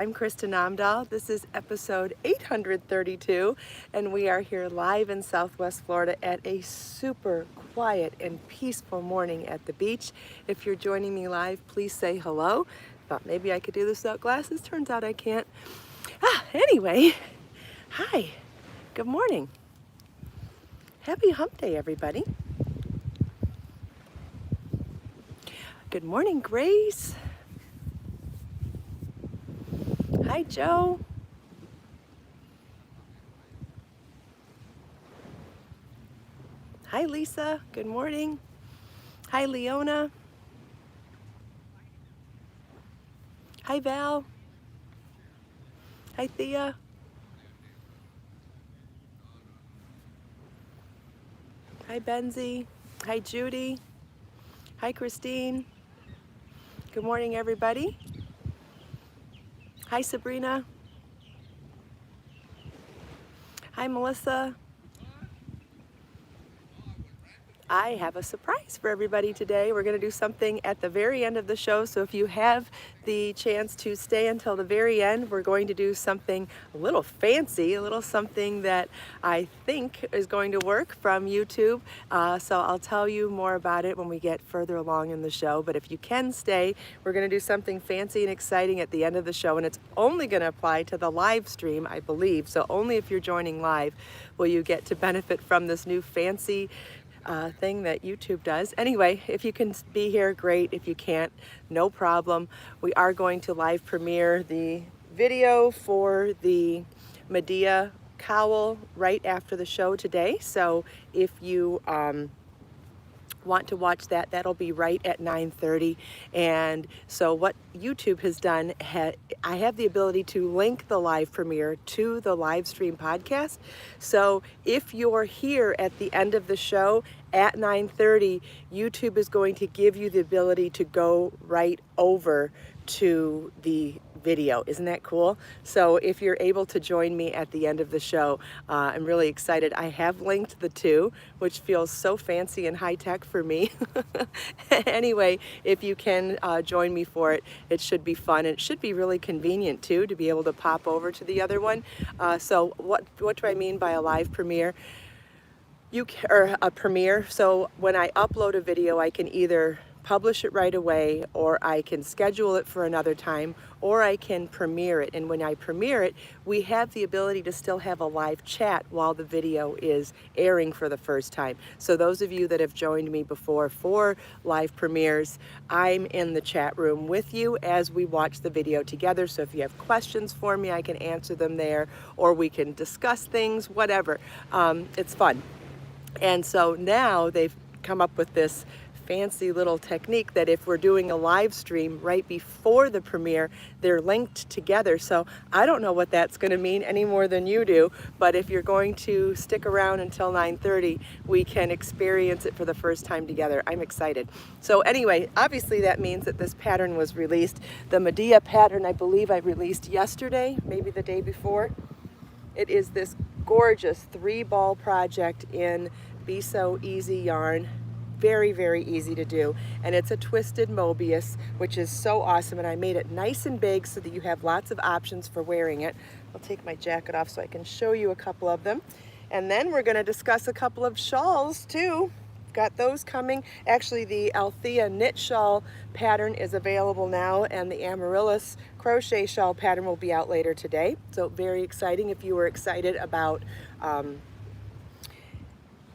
I'm Kristin Omdahl. This is episode 832, and we are here live in Southwest Florida at a super quiet and peaceful morning at the beach. If you're joining me live, please say hello. Thought maybe I could do this without glasses. Turns out I can't. Anyway, hi. Good morning. Happy hump day, everybody. Good morning, Grace. Hi, Joe. Hi, Lisa. Good morning. Hi, Leona. Hi, Val. Hi, Thea. Hi, Benzie. Hi, Judy. Hi, Christine. Good morning, everybody. Hi, Sabrina. Hi, Melissa. I have a surprise for everybody today. We're going to do something at the very end of the show, so if you have the chance to stay until the very end, we're going to do something a little fancy, a little something that I think is going to work from YouTube. So I'll tell you more about it when we get further along in the show, but if you can stay, we're going to do something fancy and exciting at the end of the show, and it's only going to apply to the live stream, I believe, so only if you're joining live will you get to benefit from this new fancy thing that YouTube does. Anyway, if you can be here, great. If you can't, no problem. We are going to live premiere the video for the Medea cowl right after the show today. So if you want to watch that, that'll be right at 9:30. And so what YouTube has done, I have the ability to link the live premiere to the live stream podcast. So if you're here at the end of the show at 9:30, YouTube is going to give you the ability to go right over to the video. Isn't that cool? So if you're able to join me at the end of the show, I'm really excited. I have linked the two, which feels so fancy and high-tech for me. Anyway, if you can join me for it, it should be fun. And it should be really convenient too to be able to pop over to the other one. So what do I mean by a live premiere? Or a premiere. So when I upload a video, I can either publish it right away, or I can schedule it for another time, or I can premiere it. And when I premiere it, we have the ability to still have a live chat while the video is airing for the first time. So those of you that have joined me before for live premieres, I'm in the chat room with you as we watch the video together. So if you have questions for me, I can answer them there, or we can discuss things, whatever. It's fun. And so now they've come up with this fancy little technique that if we're doing a live stream right before the premiere, they're linked together. So I don't know what that's going to mean any more than you do, but if you're going to stick around until 9:30, we can experience it for the first time together. I'm excited. So anyway, obviously that means that this pattern was released. The Medea pattern, I believe I released yesterday, maybe the day before. It is this gorgeous 3-ball project in Be So Easy yarn. Very, very easy to do. And it's a twisted Mobius, which is so awesome. And I made it nice and big so that you have lots of options for wearing it. I'll take my jacket off so I can show you a couple of them. And then we're going to discuss a couple of shawls too. Got those coming. Actually, the Althea knit shawl pattern is available now, and the Amaryllis crochet shawl pattern will be out later today. So very exciting if you were excited about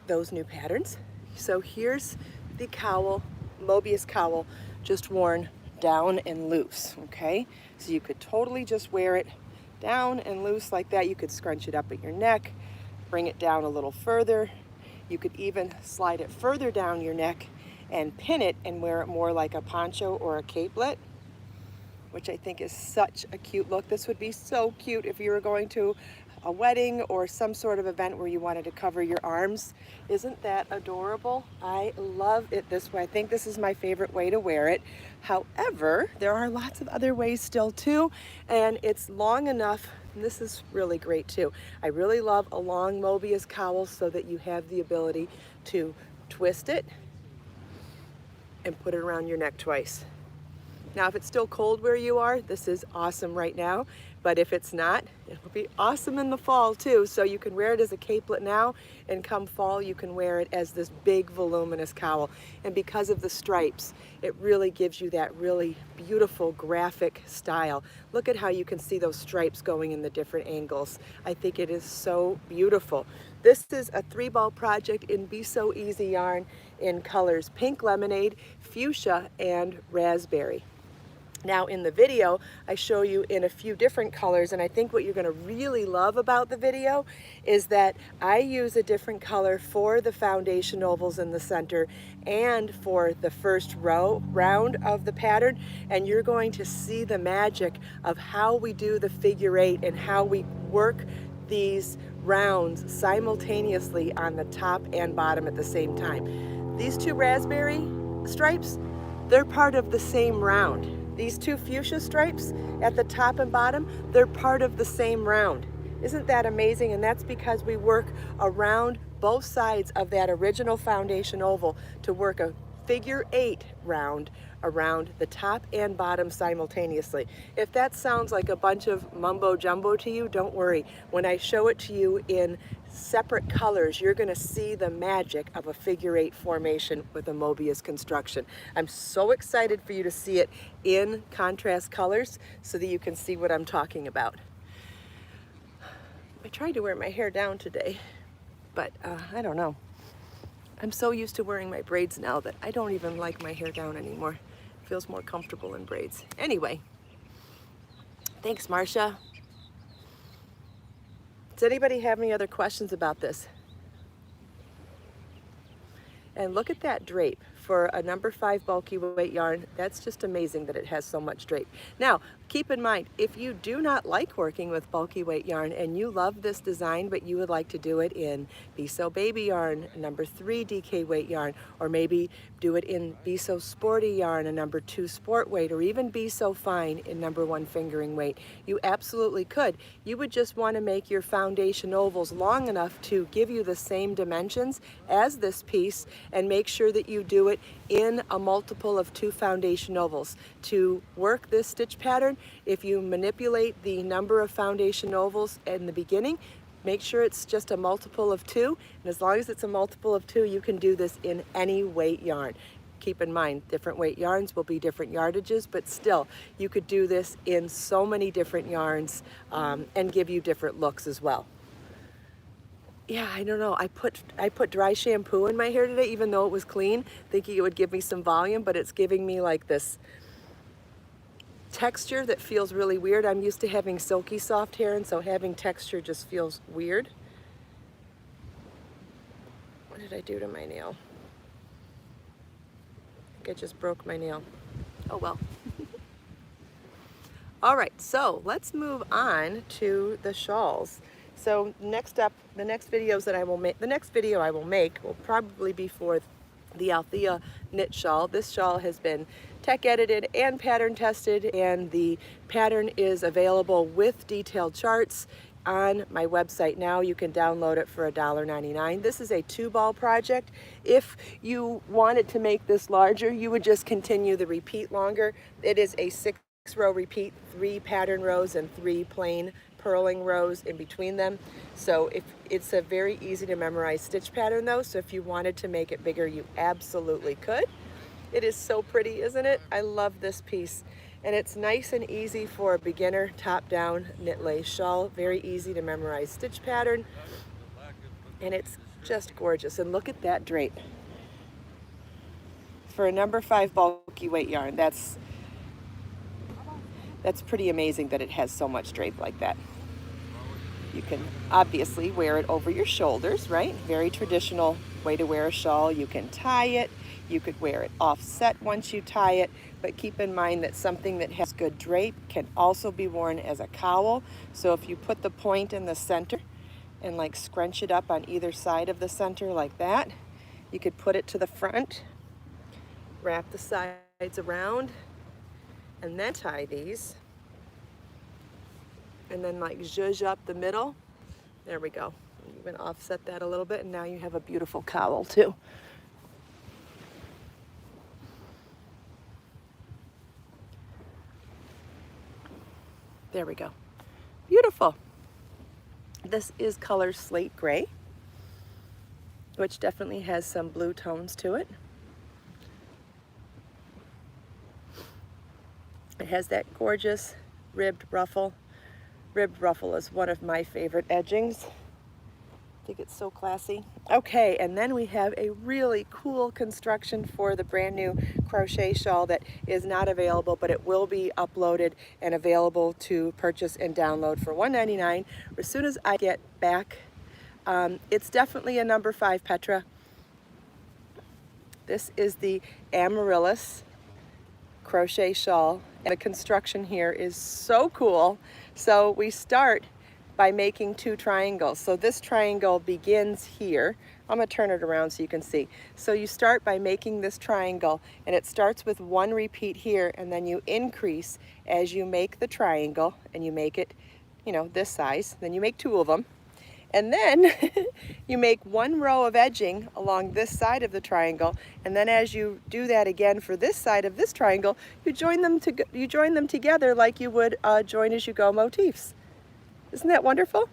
those new patterns. So here's the cowl, Mobius cowl, just worn down and loose, okay? So you could totally just wear it down and loose like that. You could scrunch it up at your neck, bring it down a little further. You could even slide it further down your neck and pin it and wear it more like a poncho or a capelet, which I think is such a cute look. This would be so cute if you were going to a wedding or some sort of event where you wanted to cover your arms. Isn't that adorable? I love it this way. I think this is my favorite way to wear it. However, there are lots of other ways still too, and it's long enough, and this is really great too. I really love a long Mobius cowl so that you have the ability to twist it and put it around your neck twice. Now, if it's still cold where you are, this is awesome right now. But if it's not, it'll be awesome in the fall too. So you can wear it as a capelet now, and come fall, you can wear it as this big voluminous cowl. And because of the stripes, it really gives you that really beautiful graphic style. Look at how you can see those stripes going in the different angles. I think it is so beautiful. This is a 3-ball project in Be So Easy yarn in colors Pink Lemonade, Fuchsia, and Raspberry. Now in the video, I show you in a few different colors, and I think what you're going to really love about the video is that I use a different color for the foundation ovals in the center and for the first round of the pattern, and you're going to see the magic of how we do the figure 8 and how we work these rounds simultaneously on the top and bottom at the same time. These 2 raspberry stripes, they're part of the same round. These 2 fuchsia stripes at the top and bottom, they're part of the same round. Isn't that amazing? And that's because we work around both sides of that original foundation oval to work a figure 8 round around the top and bottom simultaneously. If that sounds like a bunch of mumbo jumbo to you, don't worry. When I show it to you in separate colors, you're going to see the magic of a figure 8 formation with a Mobius construction. I'm so excited for you to see it in contrast colors so that you can see what I'm talking about. I tried to wear my hair down today, but I don't know. I'm so used to wearing my braids now that I don't even like my hair down anymore. It feels more comfortable in braids. Anyway, thanks, Marcia. Does anybody have any other questions about this? And look at that drape for a number 5 bulky weight yarn. That's just amazing that it has so much drape. Now, keep in mind, if you do not like working with bulky weight yarn and you love this design, but you would like to do it in Be So Baby yarn, number 3 DK weight yarn, or maybe do it in Be So Sporty yarn, a number 2 sport weight, or even Be So Fine in number 1 fingering weight, you absolutely could. You would just want to make your foundation ovals long enough to give you the same dimensions as this piece, and make sure that you do it in a multiple of 2 foundation ovals. To work this stitch pattern, if you manipulate the number of foundation ovals in the beginning, make sure it's just a multiple of 2, and as long as it's a multiple of 2, you can do this in any weight yarn. Keep in mind, different weight yarns will be different yardages, but still, you could do this in so many different yarns and give you different looks as well. Yeah, I don't know. I put dry shampoo in my hair today, even though it was clean, thinking it would give me some volume, but it's giving me like this texture that feels really weird. I'm used to having silky soft hair, and so having texture just feels weird. What did I do to my nail? I think I just broke my nail. Oh well. All right, so let's move on to the shawls. So next up, the next video I will make will probably be for the Althea knit shawl. This shawl has been tech edited and pattern tested, and the pattern is available with detailed charts on my website now. You can download it for $1.99. This is a 2-ball project. If you wanted to make this larger, you would just continue the repeat longer. It is a 6-row repeat, 3 pattern rows and 3 plain purling rows in between them. So if it's a very easy to memorize stitch pattern though, so if you wanted to make it bigger, you absolutely could. It is so pretty, isn't it? I love this piece. And it's nice and easy for a beginner top-down knit lace shawl. Very easy to memorize stitch pattern. And it's just gorgeous. And look at that drape. For a number 5 bulky weight yarn, that's pretty amazing that it has so much drape like that. You can obviously wear it over your shoulders, right? Very traditional way to wear a shawl. You can tie it. You could wear it offset once you tie it, but keep in mind that something that has good drape can also be worn as a cowl. So if you put the point in the center and like scrunch it up on either side of the center like that, you could put it to the front, wrap the sides around, and then tie these, and then like zhuzh up the middle. There we go. You can offset that a little bit, and now you have a beautiful cowl too. There we go. Beautiful. This is color Slate Gray, which definitely has some blue tones to it. It has that gorgeous ribbed ruffle. Ribbed ruffle is one of my favorite edgings. I think it's so classy. Okay, and then we have a really cool construction for the brand new crochet shawl that is not available, but it will be uploaded and available to purchase and download for $1.99 as soon as I get back. It's definitely a number 5 Petra. This is the Amaryllis crochet shawl, and the construction here is so cool. So we start by making 2 triangles. So this triangle begins here. I'm gonna turn it around so you can see. So you start by making this triangle, and it starts with 1 repeat here, and then you increase as you make the triangle, and you make it, you know, this size. Then you make 2 of them. And then you make 1 row of edging along this side of the triangle, and then as you do that again for this side of this triangle, you join them together like you would join as you go motifs. Isn't that wonderful?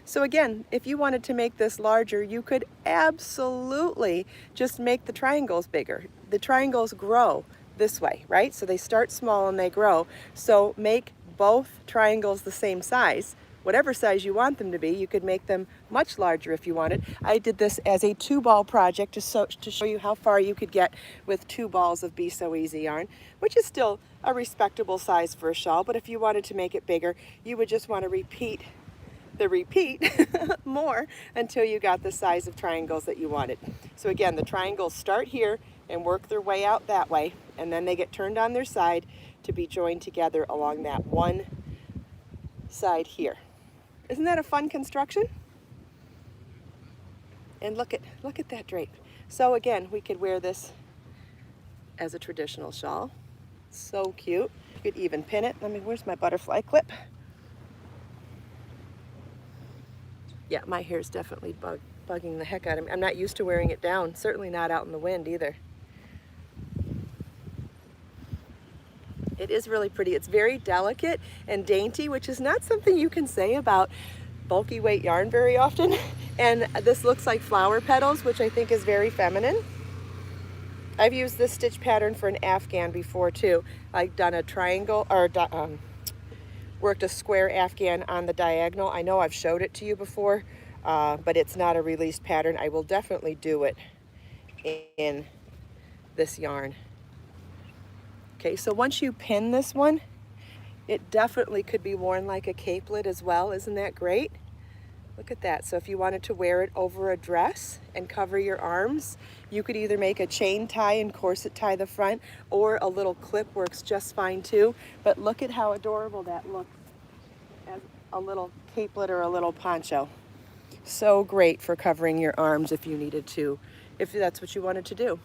So again, if you wanted to make this larger, you could absolutely just make the triangles bigger. The triangles grow this way, right? So they start small and they grow. So make both triangles the same size. Whatever size you want them to be, you could make them much larger if you wanted. I did this as a 2-ball project to show you how far you could get with 2 balls of Be So Easy yarn, which is still a respectable size for a shawl, but if you wanted to make it bigger, you would just want to repeat more until you got the size of triangles that you wanted. So again, the triangles start here and work their way out that way, and then they get turned on their side to be joined together along that one side here. Isn't that a fun construction? And look at that drape. So again, we could wear this as a traditional shawl. So cute. You could even pin it. Where's my butterfly clip? Yeah, my hair's definitely bugging the heck out of me. I'm not used to wearing it down, certainly not out in the wind either. It is really pretty. It's very delicate and dainty, which is not something you can say about bulky weight yarn very often. And this looks like flower petals, which I think is very feminine. I've used this stitch pattern for an Afghan before too. I've done a triangle, or worked a square Afghan on the diagonal. I know I've showed it to you before, but it's not a released pattern. I will definitely do it in this yarn. Okay, so once you pin this one, it definitely could be worn like a capelet as well. Isn't that great? Look at that. So if you wanted to wear it over a dress and cover your arms, you could either make a chain tie and corset tie the front, or a little clip works just fine too. But look at how adorable that looks as a little capelet or a little poncho. So great for covering your arms if you needed to, if that's what you wanted to do.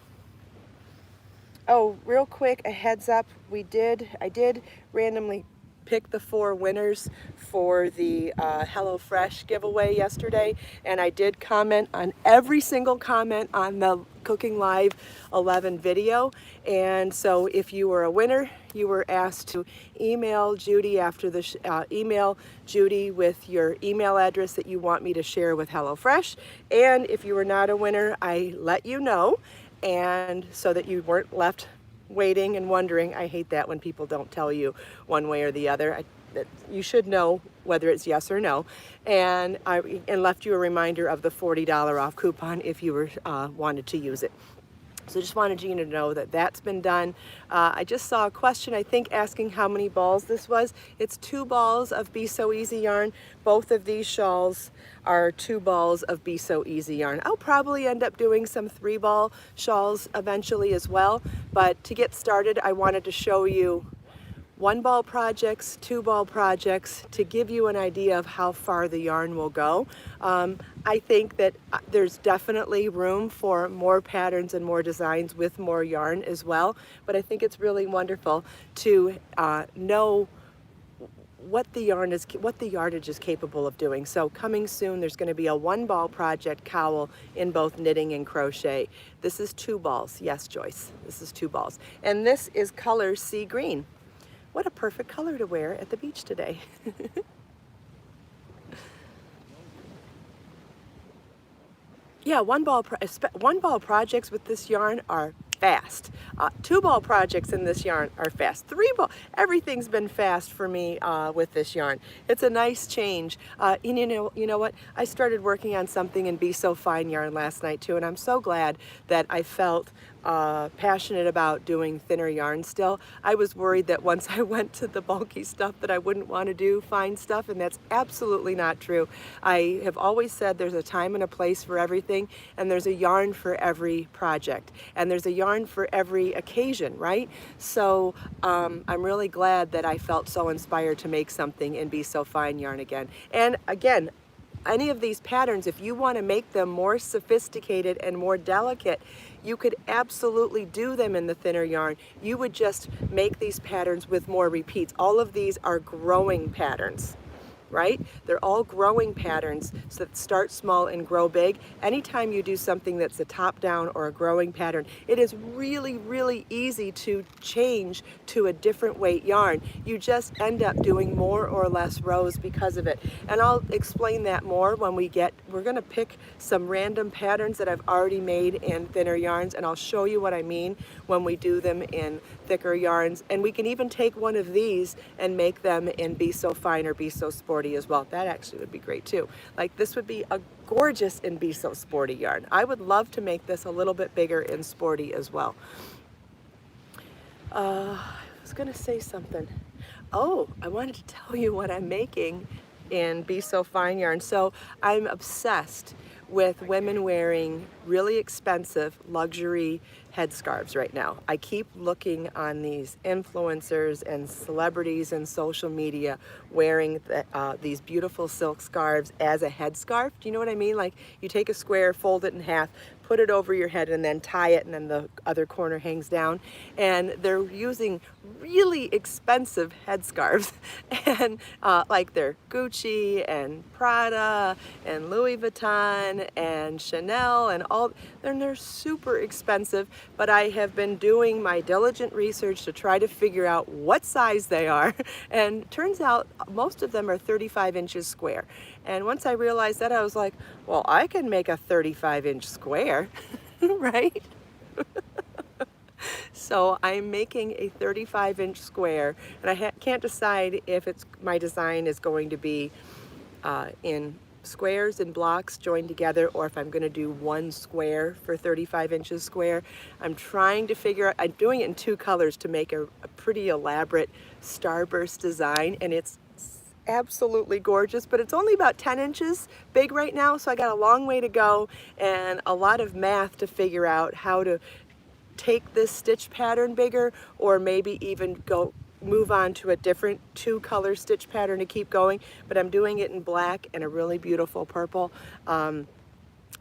Oh, real quick, a heads up, I did randomly pick the 4 winners for the HelloFresh giveaway yesterday, and I did comment on every single comment on the Cooking Live 11 video. And so if you were a winner, you were asked to email Judy after the email Judy with your email address that you want me to share with HelloFresh. And if you were not a winner, I let you know, and so that you weren't left waiting and wondering. I hate that when people don't tell you one way or the other. You should know whether it's yes or no. And left you a reminder of the $40 off coupon if you were wanted to use it. So just wanted you to know that that's been done. I just saw a question, I think, asking how many balls this was. It's 2 balls of Be So Easy yarn. Both of these shawls are 2 balls of Be So Easy yarn. I'll probably end up doing some 3-ball shawls eventually as well. But to get started, I wanted to show you 1-ball projects, 2-ball projects, to give you an idea of how far the yarn will go. I think that there's definitely room for more patterns and more designs with more yarn as well, but I think it's really wonderful to know what the yardage is capable of doing. So coming soon, there's going to be a 1-ball project cowl in both knitting and crochet. This is 2 balls. Yes, Joyce, this is 2 balls. And this is color sea green. what a perfect color to wear at the beach today. Yeah, one ball projects with this yarn are fast. Two ball projects in this yarn are fast. Three ball, everything's been fast for me with this yarn. It's a nice change. And you know what? I started working on something in Be So Fine yarn last night too, and I'm so glad that I felt passionate about doing thinner yarn still. I was worried that once I went to the bulky stuff that I wouldn't want to do fine stuff, and that's absolutely not true. I have always said there's a time and a place for everything, and there's a yarn for every project, and there's a yarn for every occasion, right? So I'm really glad that I felt so inspired to make something and Be So Fine yarn again. And again, any of these patterns, if you want to make them more sophisticated and more delicate, you could absolutely do them in the thinner yarn. You would just make these patterns with more repeats. All of these are growing patterns, right? They're all growing patterns, so that start small and grow big. Anytime you do something that's a top down or a growing pattern, it is really, really easy to change to a different weight yarn. You just end up doing more or less rows because of it. And I'll explain that more when we're gonna pick some random patterns that I've already made in thinner yarns, and I'll show you what I mean when we do them in thicker yarns. And we can even take one of these and make them in Be So Fine or Be So Sporty as well. That actually would be great too. Like this would be a gorgeous in Be So Sporty yarn. I would love to make this a little bit bigger in sporty as well. I was gonna say something. Oh, I wanted to tell you what I'm making in Be So Fine yarn. So I'm obsessed with women wearing really expensive luxury headscarves right now. I keep looking on these influencers and celebrities and social media wearing these beautiful silk scarves as a headscarf. Do you know what I mean? Like you take a square, fold it in half, put it over your head, and then tie it, and then the other corner hangs down. And they're using really expensive headscarves, and like they're Gucci and Prada and Louis Vuitton and Chanel and all. They're super expensive, but I have been doing my diligent research to try to figure out what size they are, and turns out most of them are 35 inches square. And once I realized that, I was like, well, I can make a 35-inch square, right? So I'm making a 35-inch square, and I can't decide if my design is going to be in squares and blocks joined together, or if I'm going to do one square for 35 inches square. I'm trying to figure out, I'm doing it in two colors to make a pretty elaborate starburst design, and it's absolutely gorgeous, but it's only about 10 inches big right now, so I got a long way to go and a lot of math to figure out how to take this stitch pattern bigger, or maybe even move on to a different two-color stitch pattern to keep going. But I'm doing it in black and a really beautiful purple,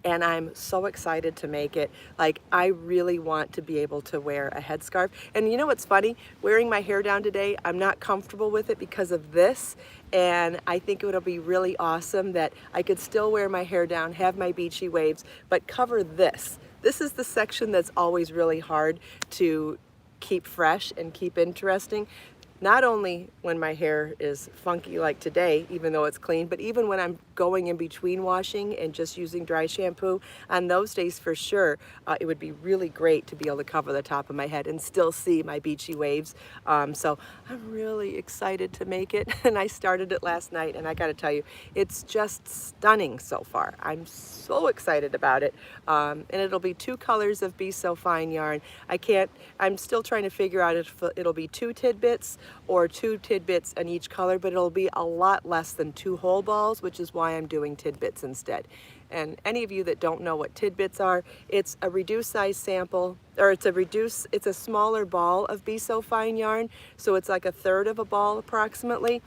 and I'm so excited to make it. Like, I really want to be able to wear a headscarf. And you know what's funny? Wearing my hair down today, I'm not comfortable with it because of this, and I think it'll be really awesome that I could still wear my hair down, have my beachy waves, but cover this. This is the section that's always really hard to keep fresh and keep interesting. Not only when my hair is funky like today, even though it's clean, but even when I'm going in between washing and just using dry shampoo, on those days for sure, it would be really great to be able to cover the top of my head and still see my beachy waves. So I'm really excited to make it, and I started it last night, and I gotta tell you, it's just stunning so far. I'm so excited about it, and it'll be two colors of Be So Fine yarn. I'm still trying to figure out if it'll be two tidbits or two tidbits in each color, but it'll be a lot less than two whole balls, which is why I'm doing tidbits instead. And any of you that don't know what tidbits are, it's a reduced size sample, or it's a smaller ball of Be So Fine yarn, so it's like a third of a ball approximately.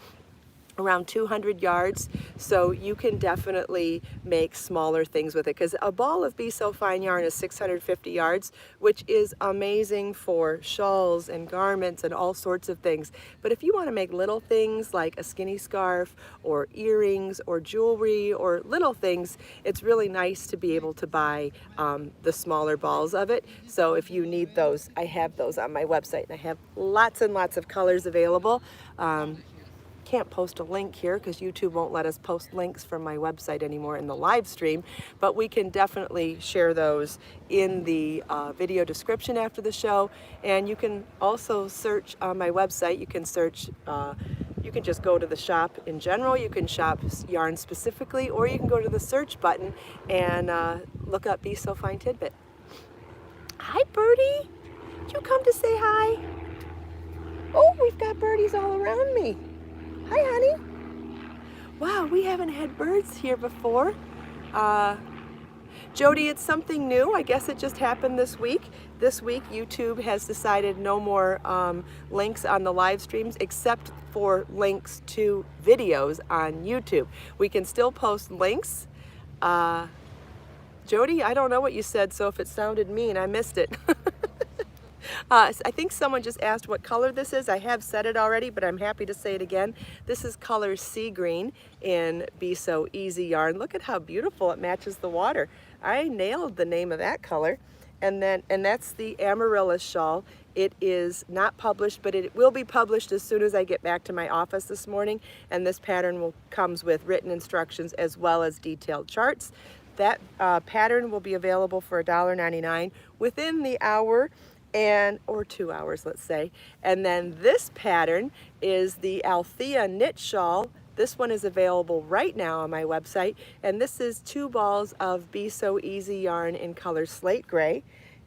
around 200 yards, so you can definitely make smaller things with it, because a ball of Be So Fine yarn is 650 yards, which is amazing for shawls and garments and all sorts of things. But if you want to make little things like a skinny scarf or earrings or jewelry or little things, it's really nice to be able to buy the smaller balls of it. So if you need those, I have those on my website, and I have lots and lots of colors available. Can't post a link here because YouTube won't let us post links from my website anymore in the live stream, but we can definitely share those in the video description after the show. And you can also search on my website. You can search, you can just go to the shop in general, you can shop yarn specifically, or you can go to the search button and look up Be So Fine Tidbit. Hi, Birdie. Did you come to say hi? Oh, we've got birdies all around me. Hi, honey. Wow, we haven't had birds here before. Jody, it's something new. I guess it just happened this week. This week, YouTube has decided no more links on the live streams, except for links to videos on YouTube. We can still post links. Jody, I don't know what you said, so if it sounded mean, I missed it. I think someone just asked what color this is. I have said it already, but I'm happy to say it again. This is color Sea Green in Be So Easy yarn. Look at how beautiful it matches the water. I nailed the name of that color. And that's the Amaryllis shawl. It is not published, but it will be published as soon as I get back to my office this morning. And this pattern comes with written instructions as well as detailed charts. That pattern will be available for $1.99 within the hour, or 2 hours, let's say. And then this pattern is the Althea knit shawl. This one is available right now on my website, and this is 2 balls of Be So Easy yarn in color slate gray.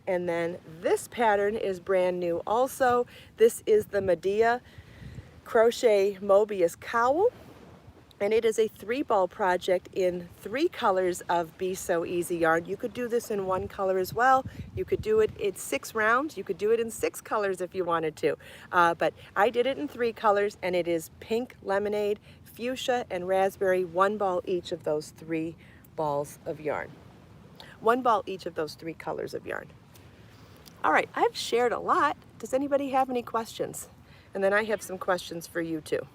And then this pattern is brand new also. This is the Medea Crochet Mobius cowl, and it is a 3-ball project in 3 colors of Be So Easy yarn. You could do this in 1 color as well. You could do it in 6 rounds. You could do it in 6 colors if you wanted to. But I did it in 3 colors, and it is pink, lemonade, fuchsia, and raspberry. 1 ball each of those 3 balls of yarn. 1 ball each of those 3 colors of yarn. All right, I've shared a lot. Does anybody have any questions? And then I have some questions for you too.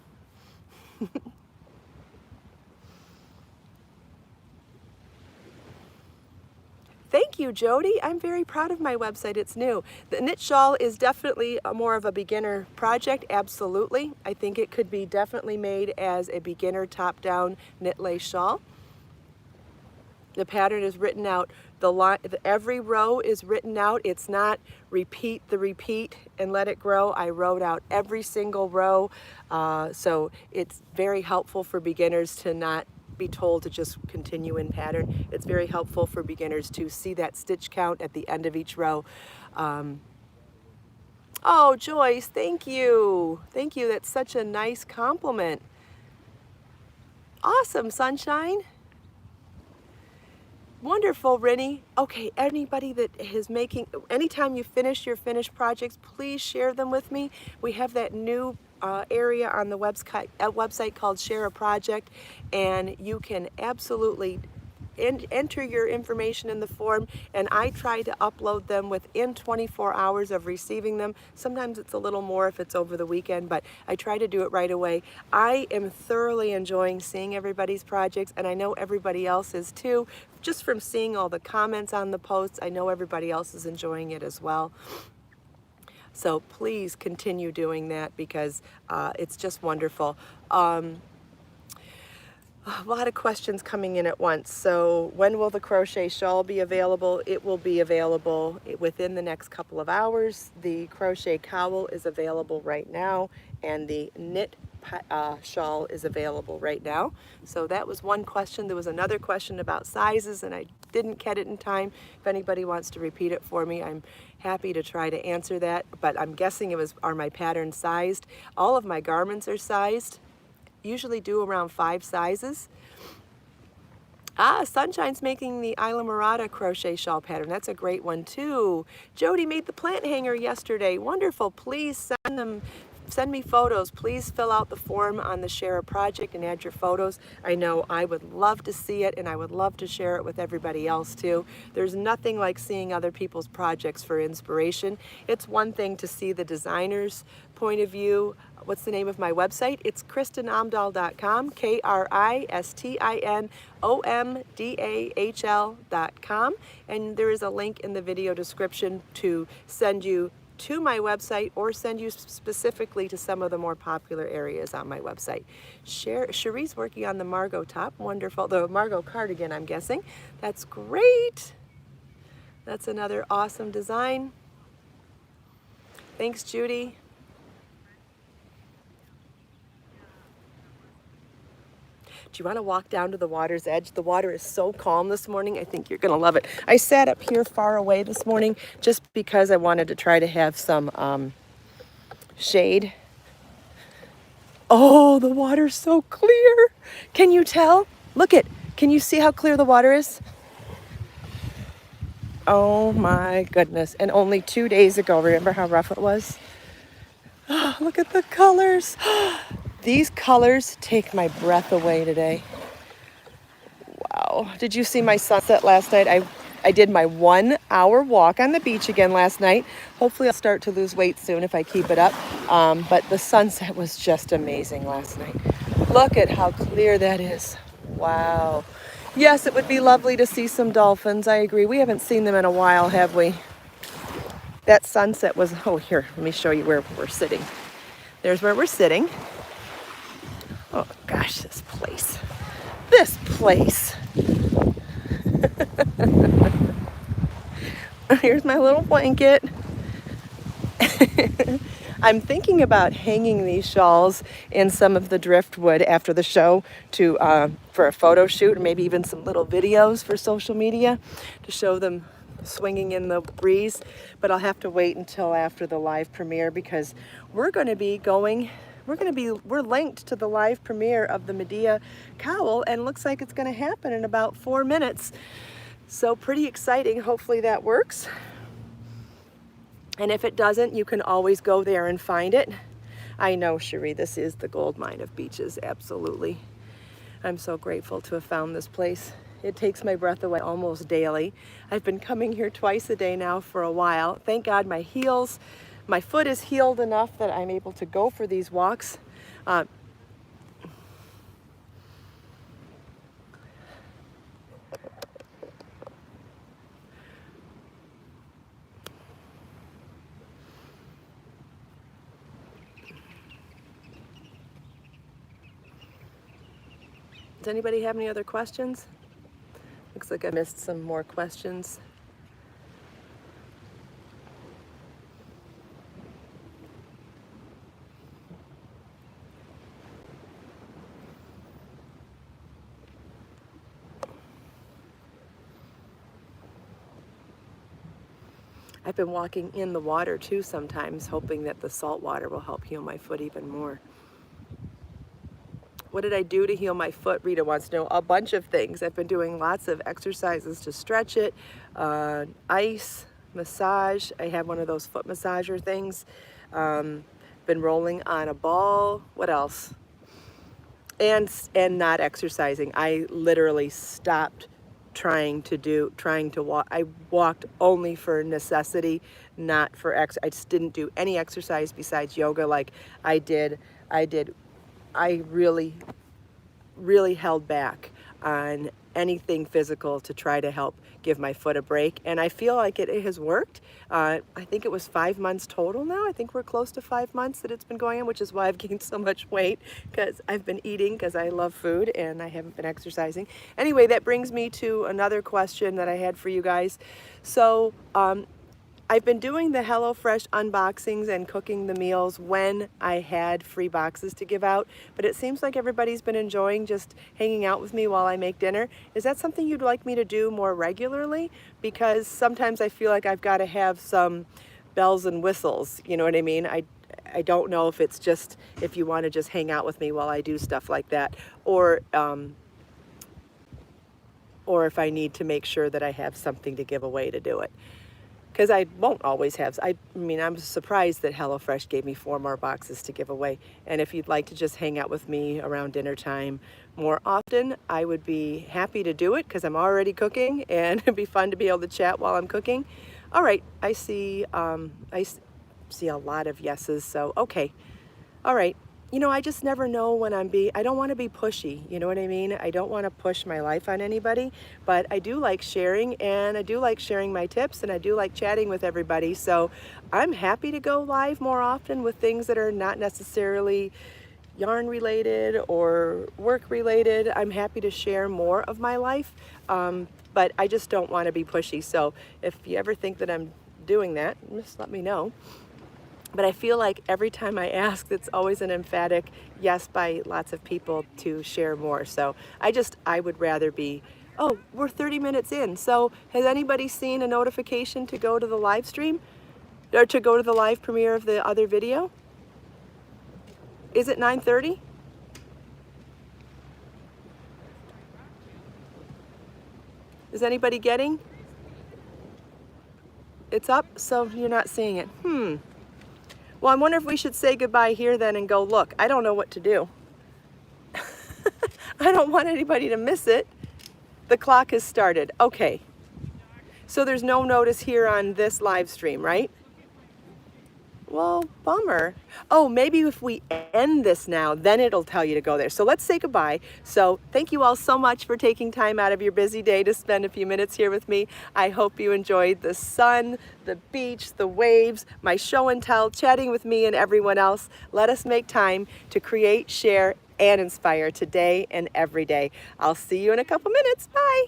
Thank you, Jody. I'm very proud of my website. It's new. The knit shawl is definitely more of a beginner project, absolutely. I think it could be definitely made as a beginner top-down knit lace shawl. The pattern is written out. Every row is written out. It's not repeat the repeat and let it grow. I wrote out every single row, so it's very helpful for beginners to not be told to just continue in pattern. It's very helpful for beginners to see that stitch count at the end of each row. Oh, Joyce, thank you. Thank you. That's such a nice compliment. Awesome, Sunshine. Wonderful, Rennie. Okay, anybody that is making, anytime you finish your finished projects, please share them with me. We have that new area on the website called Share a Project, and you can absolutely enter your information in the form, and I try to upload them within 24 hours of receiving them. Sometimes it's a little more if it's over the weekend, but I try to do it right away. I am thoroughly enjoying seeing everybody's projects, and I know everybody else is too. Just from seeing all the comments on the posts, I know everybody else is enjoying it as well. So please continue doing that because it's just wonderful. A lot of questions coming in at once. So when will the crochet shawl be available? It will be available within the next couple of hours. The crochet cowl is available right now, and the knit shawl is available right now. So that was one question. There was another question about sizes, and I didn't get it in time. If anybody wants to repeat it for me, I'm happy to try to answer that, but I'm guessing are my patterns sized? All of my garments are sized. Usually do around 5 sizes. Sunshine's making the Isla Morada crochet shawl pattern. That's a great one too. Jody made the plant hanger yesterday. Wonderful. Please send me photos. Please fill out the form on the Share a Project and add your photos. I know I would love to see it, and I would love to share it with everybody else too. There's nothing like seeing other people's projects for inspiration. It's one thing to see the designer's point of view. What's the name of my website? It's KristinOmdahl.com, KristinOmdahl.com, and there is a link in the video description to send you to my website or send you specifically to some of the more popular areas on my website. Cherie's working on the Margot top. Wonderful. The Margot cardigan, I'm guessing. That's great. That's another awesome design. Thanks, Judy. Do you want to walk down to the water's edge? The water is so calm this morning. I think you're going to love it. I sat up here far away this morning just because I wanted to try to have some shade. Oh, the water's so clear. Can you tell? Look it. Can you see how clear the water is? Oh my goodness. And only 2 days ago, remember how rough it was? Oh, look at the colors. These colors take my breath away today. Wow. Did you see my sunset last night? I did my 1 hour walk on the beach again last night. Hopefully I'll start to lose weight soon if I keep it up. But the sunset was just amazing last night. Look at how clear that is. Wow. Yes, it would be lovely to see some dolphins. I agree. We haven't seen them in a while, have we? That sunset was, oh, here, let me show you where we're sitting. There's where we're sitting. Oh gosh, this place. This place. Here's my little blanket. I'm thinking about hanging these shawls in some of the driftwood after the show to for a photo shoot, or maybe even some little videos for social media to show them swinging in the breeze. But I'll have to wait until after the live premiere because we're linked to the live premiere of the Medea cowl, and looks like it's going to happen in about 4 minutes. So pretty exciting. Hopefully that works. And if it doesn't, you can always go there and find it. I know, Cherie, this is the gold mine of beaches. Absolutely. I'm so grateful to have found this place. It takes my breath away almost daily. I've been coming here twice a day now for a while. Thank God my foot is healed enough that I'm able to go for these walks. Does anybody have any other questions? Looks like I missed some more questions. I've been walking in the water too sometimes, hoping that the salt water will help heal my foot even more. What did I do to heal my foot? Rita wants to know. A bunch of things. I've been doing lots of exercises to stretch it, ice, massage. I have one of those foot massager things. Been rolling on a ball. What else? And not exercising. I literally stopped trying to walk. I walked only for necessity, not for I just didn't do any exercise besides yoga like I did. I really held back on anything physical to try to help give my foot a break. And I feel like it has worked. I think it was 5 months total now. I think we're close to 5 months that it's been going on, which is why I've gained so much weight, because I've been eating because I love food and I haven't been exercising. Anyway, that brings me to another question that I had for you guys. So, I've been doing the HelloFresh unboxings and cooking the meals when I had free boxes to give out, but it seems like everybody's been enjoying just hanging out with me while I make dinner. Is that something you'd like me to do more regularly? Because sometimes I feel like I've got to have some bells and whistles, you know what I mean? I don't know if it's just, if you want to just hang out with me while I do stuff like that, or if I need to make sure that I have something to give away to do it. because I won't always have. I mean, I'm surprised that HelloFresh gave me 4 more boxes to give away. And if you'd like to just hang out with me around dinner time more often, I would be happy to do it because I'm already cooking and it'd be fun to be able to chat while I'm cooking. All right, I see a lot of yeses, so okay. All right. You know, I just never know when I don't want to be pushy, you know what I mean? I don't want to push my life on anybody, but I do like sharing, and I do like sharing my tips, and I do like chatting with everybody. So I'm happy to go live more often with things that are not necessarily yarn related or work related. I'm happy to share more of my life, but I just don't want to be pushy. So if you ever think that I'm doing that, just let me know. But I feel like every time I ask, it's always an emphatic yes by lots of people to share more. So I would rather be, oh, we're 30 minutes in. So has anybody seen a notification to go to the live stream or to go to the live premiere of the other video? Is it 9:30? Is anybody getting? It's up, so you're not seeing it. Well, I wonder if we should say goodbye here then and go look. I don't know what to do. I don't want anybody to miss it. The clock has started. Okay. So there's no notice here on this live stream, right? Well, bummer. Oh, maybe if we end this now, then it'll tell you to go there. So let's say goodbye. So thank you all so much for taking time out of your busy day to spend a few minutes here with me. I hope you enjoyed the sun, the beach, the waves, my show and tell, chatting with me and everyone else. Let us make time to create, share, and inspire today and every day. I'll see you in a couple minutes. Bye.